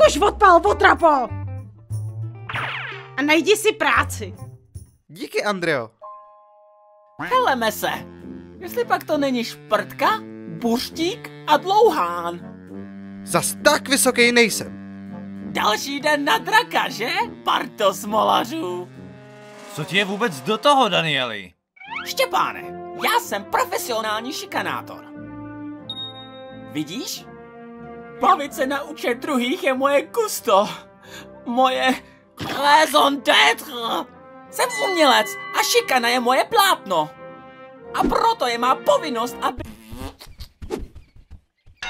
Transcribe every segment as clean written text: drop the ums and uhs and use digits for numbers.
už odpal, otrapo! A najdi si práci. Díky, Andreo. Heleme se. Jestli pak to není Šprtka, Buštík a Dlouhán. Zas tak vysoký nejsem. Další den na draka, že? Parto smolařů. Co ti je vůbec do toho, Danieli? Štěpáne, já jsem profesionální šikanátor. Vidíš? Bavit se na účet druhých je moje gusto. Moje raison d'être. Jsem umělec a šikana je moje plátno. A proto je má povinnost, aby...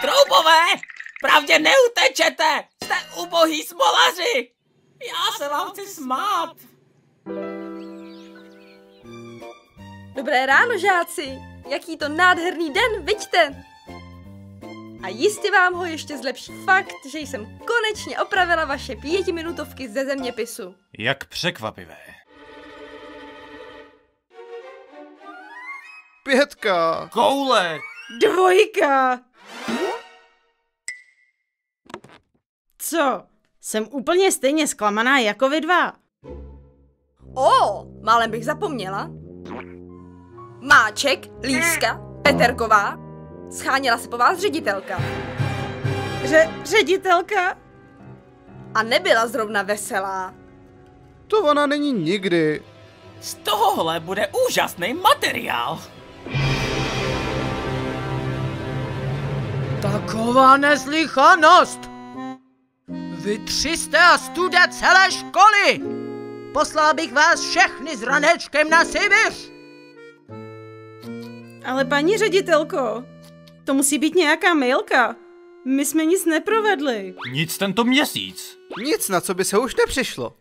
Troubové! Pravdě neutečete! Jste ubohý smolaři! Já se vám chci smát. Dobré ráno, žáci! Jaký to nádherný den, viďte! A jistě vám ho ještě zlepší fakt, že jsem konečně opravila vaše 5minutovky ze zeměpisu. Jak překvapivé. 5. Koule! 2. Co? Jsem úplně stejně zklamaná jako vy dva. Málem bych zapomněla. Máček, Líska, Peterková. Scháněla se po vás ředitelka. Ředitelka? A nebyla zrovna veselá. To ona není nikdy. Z tohohle bude úžasný materiál. Taková neslychanost! Vy 300 studia celé školy! Poslal bych vás všechny s ranečkem na Sibiř! Ale paní ředitelko, to musí být nějaká mailka. My jsme nic neprovedli. Nic tento měsíc. Nic, na co by se už nepřišlo.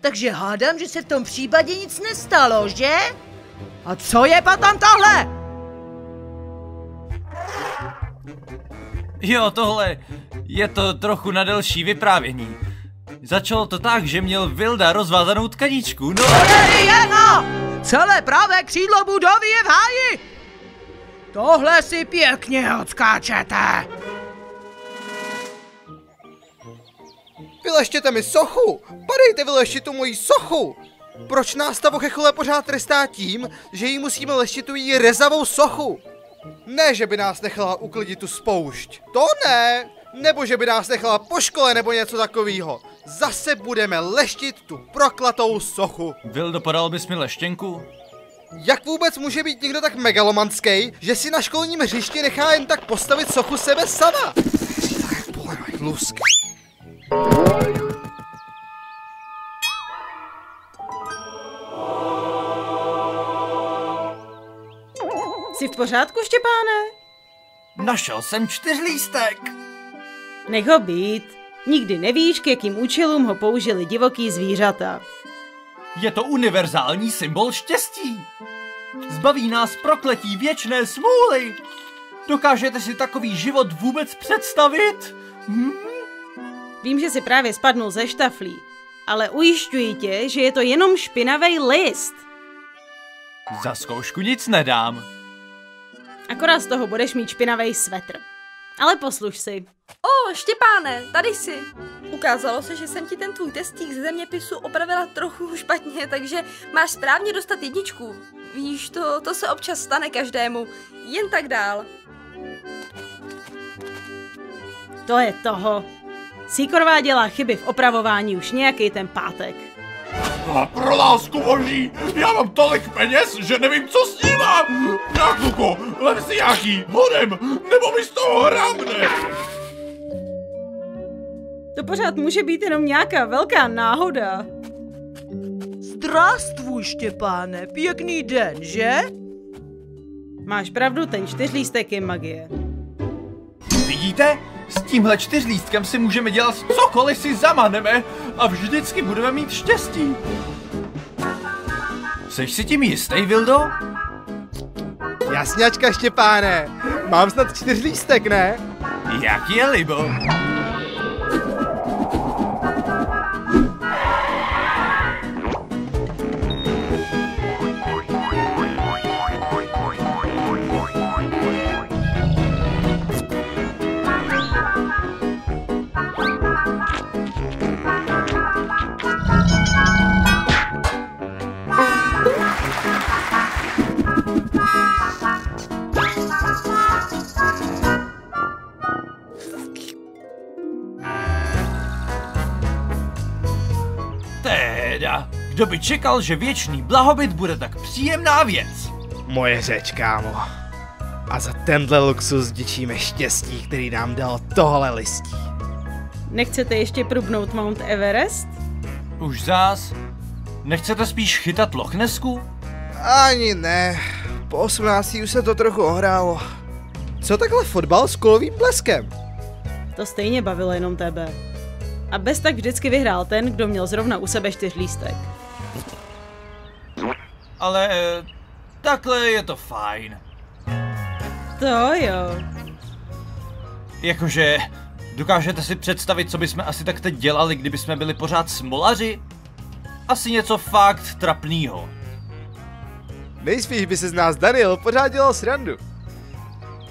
Takže hádám, že se v tom případě nic nestalo, že? A co je potom tohle? Jo, tohle je to trochu na delší vyprávění. Začalo to tak, že měl Vilda rozvázanou tkaničku, no... Celé pravé křídlo budovy je v háji! Tohle si pěkně odskáčete! Vyleštěte mi sochu! Padejte vyleštit tu moji sochu! Proč nás ta vochechule pořád trestá tím, že jí musíme leštit tu její rezavou sochu? Ne, že by nás nechala uklidit tu spoušť. To ne! Nebo že by nás nechala po škole nebo něco takového. Zase budeme leštit tu proklatou sochu. Vildo, podal bys mi leštěnku? Jak vůbec může být někdo tak megalomanský, že si na školním hřišti nechá jen tak postavit sochu sebe sama? Lusk. Jsi v pořádku, Štěpáne? Našel jsem 4lístek. Nech ho být. Nikdy nevíš, k jakým účelům ho použili divoký zvířata. Je to univerzální symbol štěstí. Zbaví nás prokletí věčné smůly. Dokážete si takový život vůbec představit? Vím, že si právě spadnul ze štaflí, ale ujišťuji tě, že je to jenom špinavý list. Za zkoušku nic nedám. Akorát z toho budeš mít špinavý svetr. Ale posluš si. Štěpáne, tady jsi. Ukázalo se, že jsem ti ten tvůj testík ze zeměpisu opravila trochu špatně, takže máš správně dostat 1. Víš, to se občas stane každému. Jen tak dál. To je toho. Sýkorová dělá chyby v opravování už nějaký ten pátek. A pro lásku boží, já mám tolik peněz, že nevím, co s ním mám. Jakuko, lem si nějaký hodem, nebo mi z toho hrábne. To pořád může být jenom nějaká velká náhoda. Zdravstvuj, Štěpáne, pěkný den, že? Máš pravdu, ten 4lístek je magie. Vidíte? S tímhle 4lístkem si můžeme dělat cokoliv si zamaneme a vždycky budeme mít štěstí. Jseš si tím jistý, Vildo? Jasňačka, Štěpáne. Mám snad 4lístek, ne? Jak je libo. Kdo by čekal, že věčný blahobyt bude tak příjemná věc? Moje řeč, kámo. A za tenhle luxus děčíme štěstí, který nám dal tohle listí. Nechcete ještě prubnout Mount Everest? Už zás? Nechcete spíš chytat Loch Nessku? Ani ne. Po 18. už se to trochu ohrálo. Co takhle fotbal s kulovým bleskem? To stejně bavilo jenom tebe. A bez tak vždycky vyhrál ten, kdo měl zrovna u sebe 4 lístek. Ale takhle je to fajn. To jo. Jakože, dokážete si představit, co bychom asi tak teď dělali, kdyby jsme byli pořád smolaři? Asi něco fakt trapnýho. Nejspíš by se z nás Daniel pořád dělal srandu.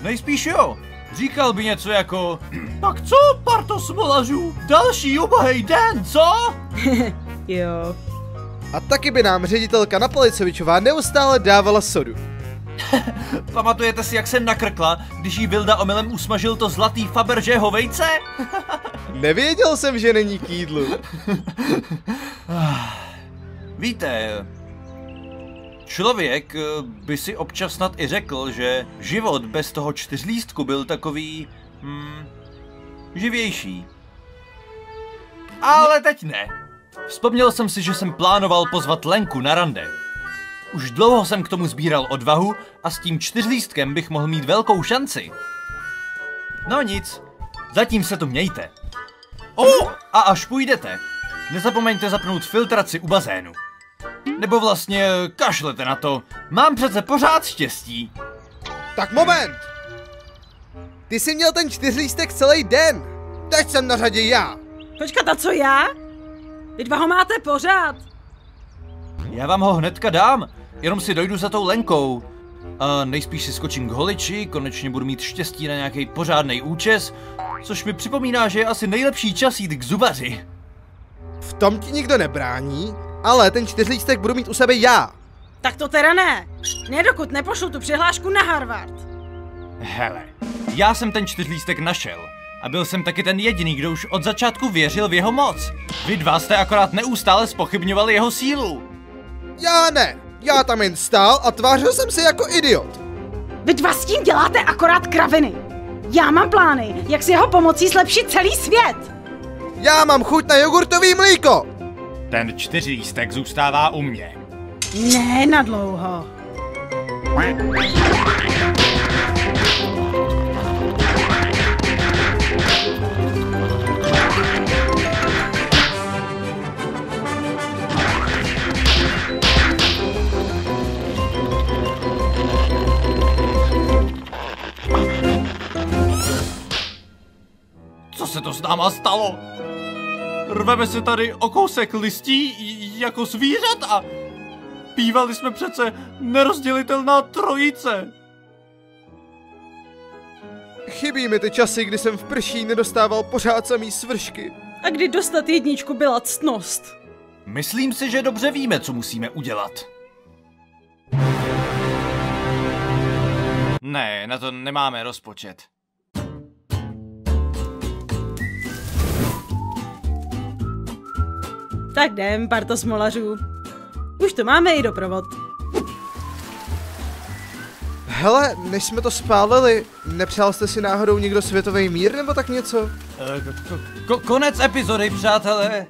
Nejspíš jo. Říkal by něco jako: tak co, parto smolařů? Další ubohej den, co? Jo. A taky by nám ředitelka Napolicovičová neustále dávala sodu. Pamatujete si, jak se nakrkla, když jí Vilda omylem usmažil to zlatý Fabergeho vejce? Nevěděl jsem, že není k jídlu. Víte, člověk by si občas snad i řekl, že život bez toho 4lístku byl takový živější. Ale teď ne. Vzpomněl jsem si, že jsem plánoval pozvat Lenku na rande. Už dlouho jsem k tomu sbíral odvahu a s tím 4lístkem bych mohl mít velkou šanci. No nic, zatím se to mějte. A až půjdete, nezapomeňte zapnout filtraci u bazénu. Nebo vlastně kašlete na to, mám přece pořád štěstí. Tak moment! Ty jsi měl ten 4lístek celý den. Teď jsem na řadě já. Počkat, a co já? Vy dva ho máte pořád. Já vám ho hnedka dám, jenom si dojdu za tou Lenkou. A nejspíš si skočím k holiči, konečně budu mít štěstí na nějaký pořádný účes, což mi připomíná, že je asi nejlepší čas jít k zubaři. V tom ti nikdo nebrání, ale ten 4lístek budu mít u sebe já. Tak to teda ne. Ne, dokud nepošlu tu přihlášku na Harvard. Hele, já jsem ten 4lístek našel. A byl jsem taky ten jediný, kdo už od začátku věřil v jeho moc. Vy dva jste akorát neustále zpochybňovali jeho sílu. Já ne. Já tam jen stál a tvářil jsem se jako idiot. Vy dva s tím děláte akorát kraviny. Já mám plány, jak s jeho pomocí zlepšit celý svět. Já mám chuť na jogurtový mlíko. Ten 4lístek zůstává u mě. Ne na dlouho. Co se to s náma stalo? Rveme se tady o kousek listí jako zvířat a bývali jsme přece nerozdělitelná trojice. Chybí mi ty časy, kdy jsem v prší nedostával pořád samý svršky. A kdy dostat 1 byla ctnost. Myslím si, že dobře víme, co musíme udělat. Ne, na to nemáme rozpočet. Tak jdem, parto smolařů. Už to máme i doprovod. Hele, než jsme to spálili, nepřál jste si náhodou někdo světový mír nebo tak něco? Konec epizody, přátelé.